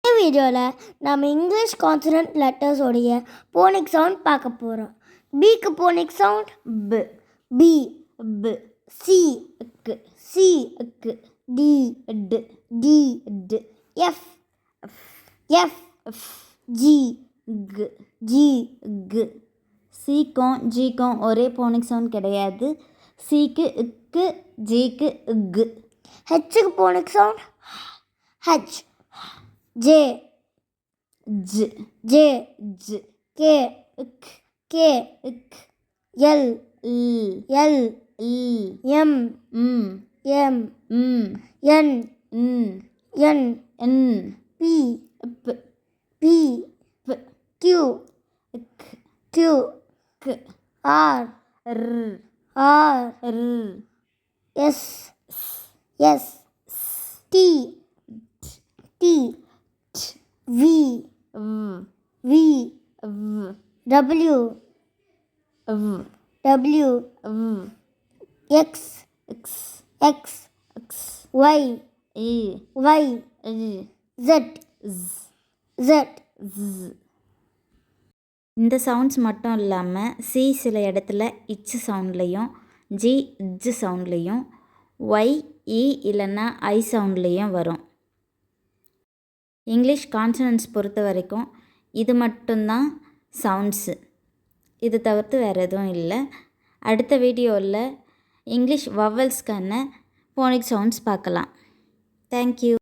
இந்த வீடியோவில் நம்ம இங்கிலீஷ் கான்சனன்ட் லெட்டர்ஸோடைய போனிக் சவுண்ட் பார்க்க போகிறோம். பிக்கு போனிக் சவுண்ட் ப, பி ப, சி க்கு, சி க்கு, டி டு, டி டு, எஃப் எஃப், ஜி கு, ஜி கு. சிக்கும் ஜிக்கும் ஒரே போனிக் சவுண்ட் கிடையாது. சிக்கு இக்கு, ஜிக்கு இக்கு. ஹெச்சுக்கு போனிக் சவுண்ட் ஹச், ஜே ஜ, ஜே, ஜ, கே இக், கே, இக், எல் இல், எல், இல், எம் ம், எம், ம், என் ன், என், என், பி இப், பி, ப, கியூ இக், கியூ, க், ஆர் ர், ஆர், ர், S S, T T, V வ், வி, வ், டபிள்யூ வ், டபிள்யூ, வ், X X, X, X, Y இ, ஒய், இ, ஜெட் ஸ், ஜெட். ஸ். இந்த சவுண்ட்ஸ் மட்டும் இல்லாமல் சி சில இடத்துல இச் சவுண்ட்லேயும், ஜி இஜ் சவுண்ட்லேயும், ஒய் இ இல்லைன்னா ஐ சவுண்ட்லேயும் வரும். இங்கிலீஷ் கான்சனன்ட்ஸ் பொறுத்த வரைக்கும் இது மட்டும்தான் சவுண்ட்ஸு. இது தவிர்த்து வேறு எதுவும் இல்லை. அடுத்த வீடியோவில் இங்கிலீஷ் வவல்ஸ்க்கான போனிக் சவுண்ட்ஸ் பார்க்கலாம். தேங்க்யூ.